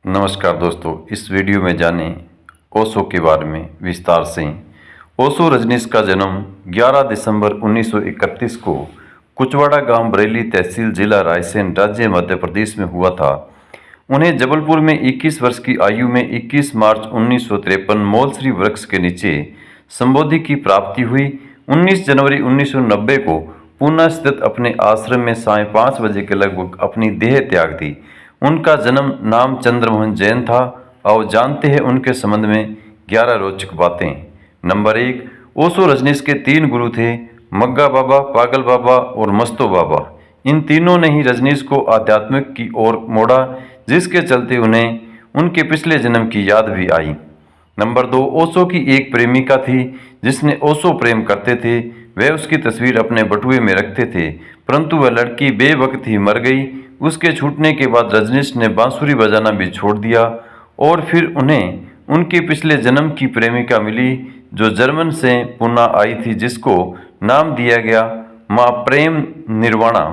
नमस्कार दोस्तों, इस वीडियो में जानें ओशो के बारे में विस्तार से। ओशो रजनीश का जन्म 11 दिसंबर 1931 को कुचवाड़ा गांव बरेली तहसील जिला रायसेन राज्य मध्य प्रदेश में हुआ था। उन्हें जबलपुर में 21 वर्ष की आयु में 21 मार्च 1953 मौलश्री वृक्ष के नीचे संबोधि की प्राप्ति हुई। 19 जनवरी 1990 को पूना स्थित अपने आश्रम में सायं 5 बजे के लगभग अपनी देह त्याग दी। उनका जन्म नाम चंद्रमोहन जैन था। आओ जानते हैं उनके संबंध में 11 रोचक बातें। नंबर 1, ओशो रजनीश के 3 गुरु थे, मग्गा बाबा, पागल बाबा और मस्तो बाबा। इन तीनों ने ही रजनीश को आध्यात्मिक की ओर मोड़ा, जिसके चलते उन्हें उनके पिछले जन्म की याद भी आई। नंबर 2, ओशो की एक प्रेमिका थी जिसने ओशो प्रेम करते थे। वह उसकी तस्वीर अपने बटुए में रखते थे, परंतु वह लड़की बेवक्त ही मर गई। उसके छूटने के बाद रजनीश ने बांसुरी बजाना भी छोड़ दिया और फिर उन्हें उनके पिछले जन्म की प्रेमिका मिली जो जर्मन से पुणे आई थी, जिसको नाम दिया गया मां प्रेम निर्वाणा।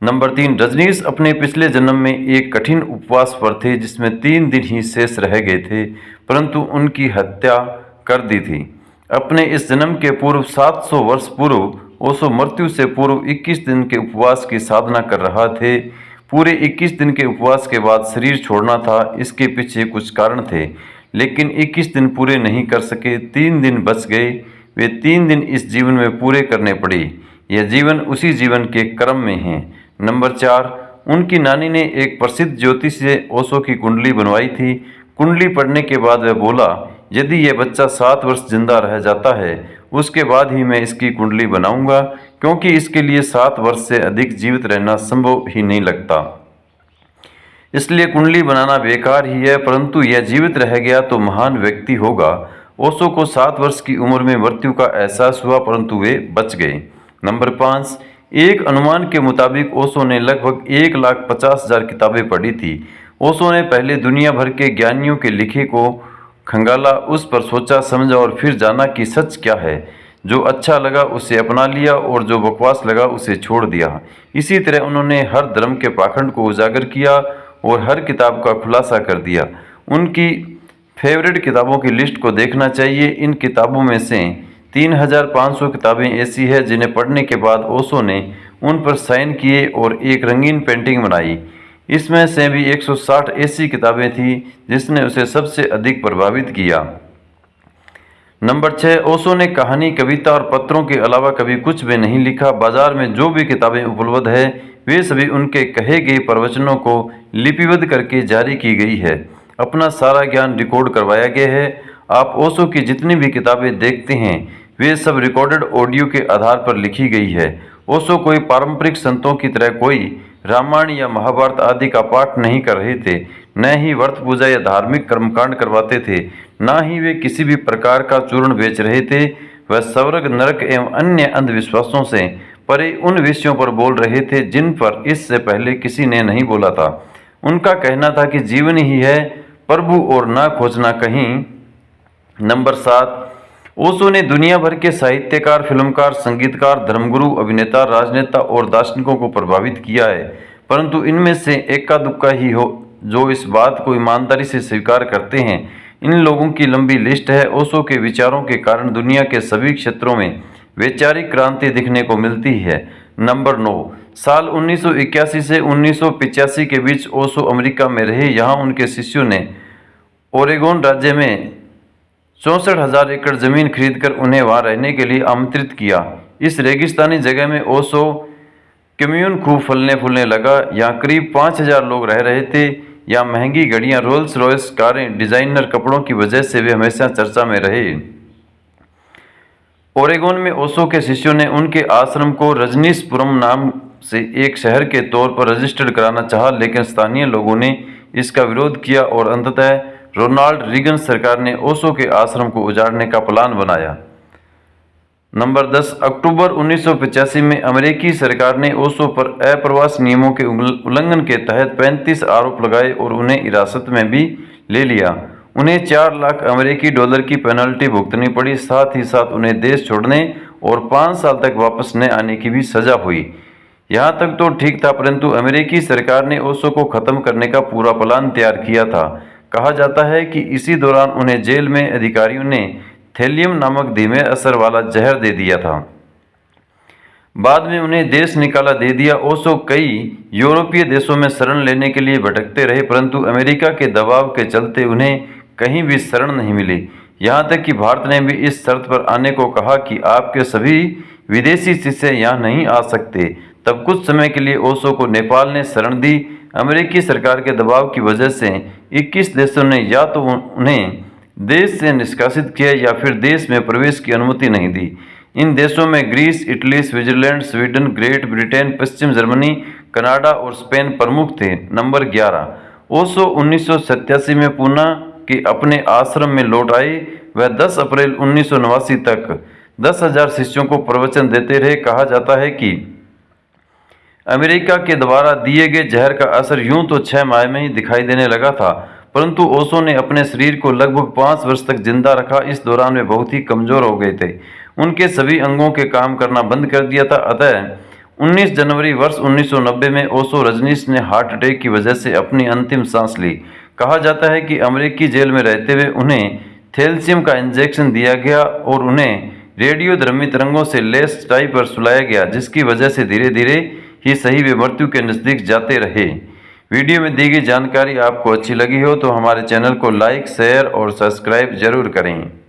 नंबर 3, रजनीश अपने पिछले जन्म में एक कठिन उपवास पर थे जिसमें 3 दिन ही शेष रह गए थे, परंतु उनकी हत्या कर दी थी। अपने इस जन्म के पूर्व 700 वर्ष पूर्व ओशो मृत्यु से पूर्व 21 दिन के उपवास की साधना कर रहा थे। पूरे 21 दिन के उपवास के बाद शरीर छोड़ना था। इसके पीछे कुछ कारण थे, लेकिन 21 दिन पूरे नहीं कर सके। 3 दिन बच गए। वे 3 दिन इस जीवन में पूरे करने पड़े। यह जीवन उसी जीवन के क्रम में है। नंबर 4, उनकी नानी ने एक प्रसिद्ध ज्योतिषी से ओशो की कुंडली बनवाई थी। कुंडली पढ़ने के बाद वह बोला, यदि यह बच्चा 7 वर्ष जिंदा रह जाता है उसके बाद ही मैं इसकी कुंडली बनाऊंगा, क्योंकि इसके लिए 7 वर्ष से अधिक जीवित रहना संभव ही नहीं लगता। इसलिए कुंडली बनाना बेकार ही है, परंतु यह जीवित रह गया तो महान व्यक्ति होगा। ओशो को 7 वर्ष की उम्र में मृत्यु का एहसास हुआ, परंतु वे बच गए। नंबर 5, एक अनुमान के मुताबिक ओशो ने लगभग 1,50,000 किताबें पढ़ी थी। ओशो ने पहले दुनिया भर के ज्ञानियों के लिखे को खंगाला, उस पर सोचा समझा और फिर जाना कि सच क्या है। जो अच्छा लगा उसे अपना लिया और जो बकवास लगा उसे छोड़ दिया। इसी तरह उन्होंने हर धर्म के पाखंड को उजागर किया और हर किताब का खुलासा कर दिया। उनकी फेवरेट किताबों की लिस्ट को देखना चाहिए। इन किताबों में से 3,500 किताबें ऐसी है जिन्हें पढ़ने के बाद ओशो ने उन पर साइन किए और एक रंगीन पेंटिंग बनाई। इसमें से भी 160 ऐसी किताबें थी जिसने उसे सबसे अधिक प्रभावित किया। नंबर 6, ओशो ने कहानी, कविता और पत्रों के अलावा कभी कुछ भी नहीं लिखा। बाजार में जो भी किताबें उपलब्ध है वे सभी उनके कहे गए प्रवचनों को लिपिबद्ध करके जारी की गई है। अपना सारा ज्ञान रिकॉर्ड करवाया गया है। आप ओशो की जितनी भी किताबें देखते हैं वे सब रिकॉर्डेड ऑडियो के आधार पर लिखी गई है। ओशो कोई पारंपरिक संतों की तरह कोई रामायण या महाभारत आदि का पाठ नहीं कर रहे थे, न ही व्रत पूजा या धार्मिक कर्मकांड करवाते थे, न ही वे किसी भी प्रकार का चूर्ण बेच रहे थे। वह स्वर्ग, नरक एवं अन्य अंधविश्वासों से परे उन विषयों पर बोल रहे थे जिन पर इससे पहले किसी ने नहीं बोला था। उनका कहना था कि जीवन ही है प्रभु और ना खोजना कहीं। नंबर 7, ओशो ने दुनिया भर के साहित्यकार, फिल्मकार, संगीतकार, धर्मगुरु, अभिनेता, राजनेता और दार्शनिकों को प्रभावित किया है, परंतु इनमें से इक्का दुक्का ही हो जो इस बात को ईमानदारी से स्वीकार करते हैं। इन लोगों की लंबी लिस्ट है। ओशो के विचारों के कारण दुनिया के सभी क्षेत्रों में वैचारिक क्रांति दिखने को मिलती है। नंबर 9, साल 1981 से 1985 के बीच ओशो अमेरिका में रहे। यहाँ उनके शिष्यों ने ओरेगोन राज्य में 64,000 एकड़ जमीन खरीदकर उन्हें वहां रहने के लिए आमंत्रित किया। इस रेगिस्तानी जगह में ओशो कम्यून खूब फलने फूलने लगा। यहाँ करीब 5,000 लोग रह रहे थे। यहाँ महंगी गाड़ियाँ, रोल्स रॉयस कारें, डिजाइनर कपड़ों की वजह से वे हमेशा चर्चा में रहे। ओरेगोन में ओशो के शिष्यों ने उनके आश्रम को रजनीशपुरम नाम से एक शहर के तौर पर रजिस्टर्ड कराना चाहा, लेकिन स्थानीय लोगों ने इसका विरोध किया और अंततः रोनाल्ड रीगन सरकार ने ओशो के आश्रम को उजाड़ने का प्लान बनाया। नंबर 10, अक्टूबर 1985 में अमेरिकी सरकार ने ओशो पर अप्रवास नियमों के उल्लंघन के तहत 35 आरोप लगाए और उन्हें हिरासत में भी ले लिया। उन्हें 4 लाख अमेरिकी डॉलर की पेनल्टी भुगतनी पड़ी। साथ ही साथ उन्हें देश छोड़ने और 5 साल तक वापस न आने की भी सजा हुई। यहाँ तक तो ठीक था, परंतु अमेरिकी सरकार ने ओशो को खत्म करने का पूरा प्लान तैयार किया था। कहा जाता है कि इसी दौरान उन्हें जेल में अधिकारियों ने थैलियम नामक धीमे असर वाला जहर दे दिया था। बाद में उन्हें देश निकाला दे दिया। ओशो कई यूरोपीय देशों में शरण लेने के लिए भटकते रहे, परंतु अमेरिका के दबाव के चलते उन्हें कहीं भी शरण नहीं मिली। यहाँ तक कि भारत ने भी इस शर्त पर आने को कहा कि आपके सभी विदेशी शिष्य यहाँ नहीं आ सकते। तब कुछ समय के लिए ओशो को नेपाल ने शरण दी। अमेरिकी सरकार के दबाव की वजह से 21 देशों ने या तो उन्हें देश से निष्कासित किया या फिर देश में प्रवेश की अनुमति नहीं दी। इन देशों में Greece, Italy, Switzerland, Sweden, Great Britain, पश्चिम जर्मनी, कनाडा और स्पेन प्रमुख थे। नंबर 11, ओशो 1987 में पुणे के अपने आश्रम में लौट आए। वह 10 अप्रैल 1989 तक 10,000 शिष्यों को प्रवचन देते रहे। कहा जाता है कि अमेरिका के द्वारा दिए गए जहर का असर यूं तो 6 माह में ही दिखाई देने लगा था, परंतु ओशो ने अपने शरीर को लगभग 5 वर्ष तक जिंदा रखा। इस दौरान वे बहुत ही कमजोर हो गए थे। उनके सभी अंगों के काम करना बंद कर दिया था। अतः 19 जनवरी वर्ष 1990 में ओशो रजनीश ने हार्ट अटैक की वजह से अपनी अंतिम सांस ली। कहा जाता है कि अमेरिकी जेल में रहते हुए उन्हें थैलेसियम का इंजेक्शन दिया गया और उन्हें रेडियोधर्मी तरंगों से लैस टाई पर सुलाया गया, जिसकी वजह से धीरे धीरे ही सही वे मृत्यु के नज़दीक जाते रहे। वीडियो में दी गई जानकारी आपको अच्छी लगी हो तो हमारे चैनल को लाइक, शेयर और सब्सक्राइब जरूर करें।